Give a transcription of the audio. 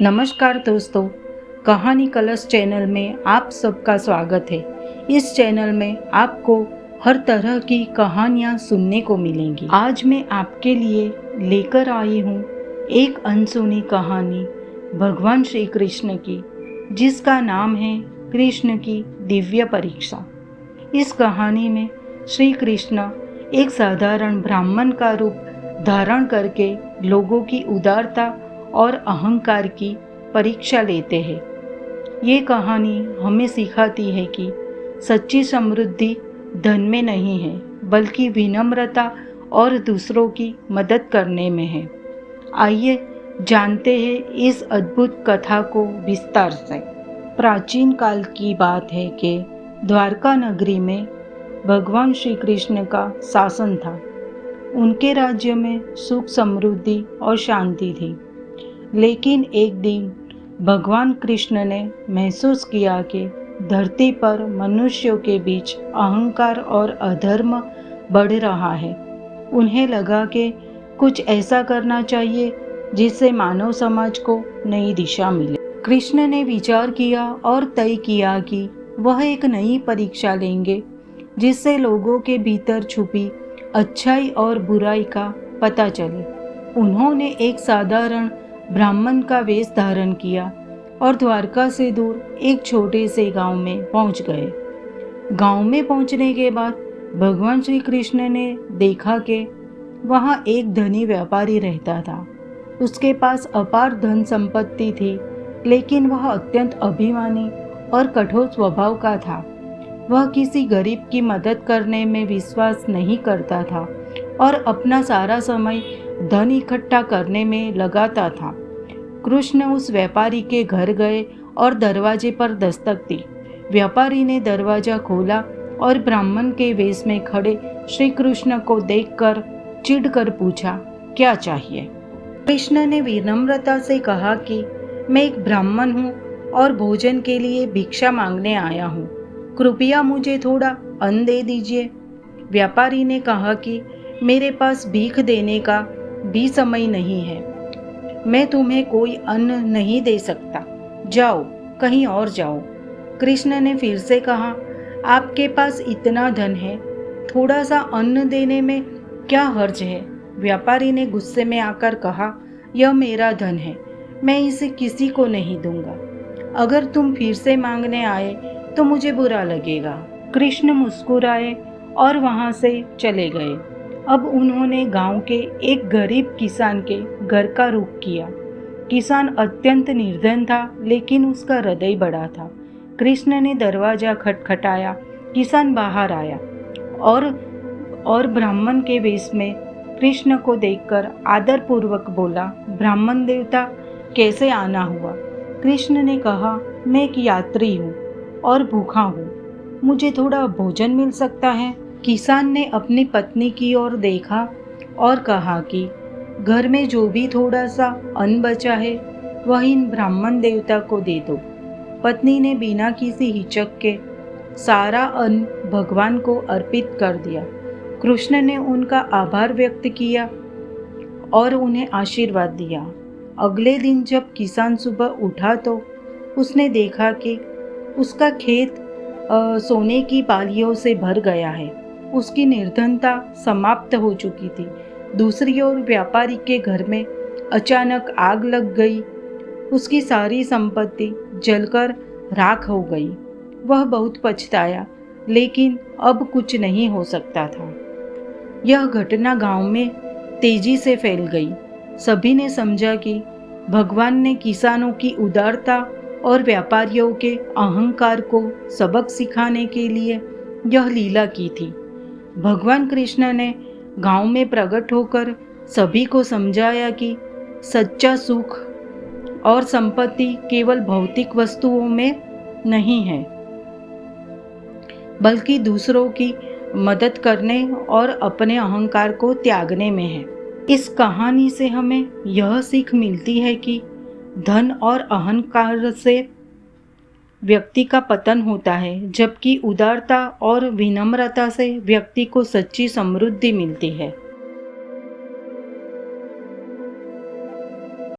नमस्कार दोस्तों, कहानी कलश चैनल में आप सबका स्वागत है। इस चैनल में आपको हर तरह की कहानियाँ सुनने को मिलेंगी। आज मैं आपके लिए लेकर आई हूँ एक अनसुनी कहानी भगवान श्री कृष्ण की, जिसका नाम है कृष्ण की दिव्य परीक्षा। इस कहानी में श्री कृष्ण एक साधारण ब्राह्मण का रूप धारण करके लोगों की उदारता और अहंकार की परीक्षा लेते हैं। ये कहानी हमें सिखाती है कि सच्ची समृद्धि धन में नहीं है, बल्कि विनम्रता और दूसरों की मदद करने में है। आइए जानते हैं इस अद्भुत कथा को विस्तार से। प्राचीन काल की बात है कि द्वारका नगरी में भगवान श्री कृष्ण का शासन था। उनके राज्य में सुख समृद्धि और शांति थी। लेकिन एक दिन भगवान कृष्ण ने महसूस किया कि धरती पर मनुष्यों के बीच अहंकार और अधर्म बढ़ रहा है। उन्हें लगा कि कुछ ऐसा करना चाहिए जिससे मानव समाज को नई दिशा मिले। कृष्ण ने विचार किया और तय किया कि वह एक नई परीक्षा लेंगे, जिससे लोगों के भीतर छुपी अच्छाई और बुराई का पता चले। उन्होंने एक साधारण ब्राह्मण का वेश धारण किया और द्वारका से दूर एक छोटे से गांव में पहुंच गए। गांव में पहुंचने के बाद भगवान श्री कृष्ण ने देखा कि वहां एक धनी व्यापारी रहता था। उसके पास अपार धन संपत्ति थी, लेकिन वह अत्यंत अभिमानी और कठोर स्वभाव का था। वह किसी गरीब की मदद करने में विश्वास नहीं करता था और अपना सारा समय धन इकट्ठा करने में लगाता था। कृष्ण उस व्यापारी के घर गए और दरवाजे पर दस्तक दी। व्यापारी ने दरवाजा खोला और ब्राह्मण के वेश में खड़े श्री कृष्ण को देखकर चिढ़कर पूछा, क्या चाहिए? कृष्ण ने विनम्रता से कहा कि मैं एक ब्राह्मण हूँ और भोजन के लिए भिक्षा मांगने आया हूँ। कृपया मुझे थोड़ा अन्न दे दीजिए। व्यापारी ने कहा कि मेरे पास भीख देने का भी समय नहीं है। मैं तुम्हें कोई अन्न नहीं दे सकता। जाओ, कहीं और जाओ। कृष्ण ने फिर से कहा, आपके पास इतना धन है, थोड़ा सा अन्न देने में क्या हर्ज है? व्यापारी ने गुस्से में आकर कहा, यह मेरा धन है, मैं इसे किसी को नहीं दूंगा। अगर तुम फिर से मांगने आए तो मुझे बुरा लगेगा। कृष्ण मुस्कुराए और वहां से चले गए। अब उन्होंने गांव के एक गरीब किसान के घर का रुख किया। किसान अत्यंत निर्धन था, लेकिन उसका हृदय बड़ा था। कृष्ण ने दरवाजा खटखटाया। किसान बाहर आया और ब्राह्मण के वेश में कृष्ण को देखकर आदरपूर्वक बोला, ब्राह्मण देवता, कैसे आना हुआ? कृष्ण ने कहा, मैं एक यात्री हूँ और भूखा हूँ, मुझे थोड़ा भोजन मिल सकता है? किसान ने अपनी पत्नी की ओर देखा और कहा कि घर में जो भी थोड़ा सा अन्न बचा है वह इन ब्राह्मण देवता को दे दो। पत्नी ने बिना किसी हिचक के सारा अन्न भगवान को अर्पित कर दिया। कृष्ण ने उनका आभार व्यक्त किया और उन्हें आशीर्वाद दिया। अगले दिन जब किसान सुबह उठा तो उसने देखा कि उसका खेत सोने की पालियों से भर गया है। उसकी निर्धनता समाप्त हो चुकी थी। दूसरी ओर व्यापारी के घर में अचानक आग लग गई। उसकी सारी संपत्ति जलकर राख हो गई। वह बहुत पछताया, लेकिन अब कुछ नहीं हो सकता था। यह घटना गांव में तेजी से फैल गई। सभी ने समझा कि भगवान ने किसानों की उदारता और व्यापारियों के अहंकार को सबक सिखाने के लिए यह लीला की थी। भगवान कृष्ण ने गांव में प्रकट होकर सभी को समझाया कि सच्चा सुख और संपत्ति केवल भौतिक वस्तुओं में नहीं है, बल्कि दूसरों की मदद करने और अपने अहंकार को त्यागने में है। इस कहानी से हमें यह सीख मिलती है कि धन और अहंकार से व्यक्ति का पतन होता है, जबकि उदारता और विनम्रता से व्यक्ति को सच्ची समृद्धि मिलती है।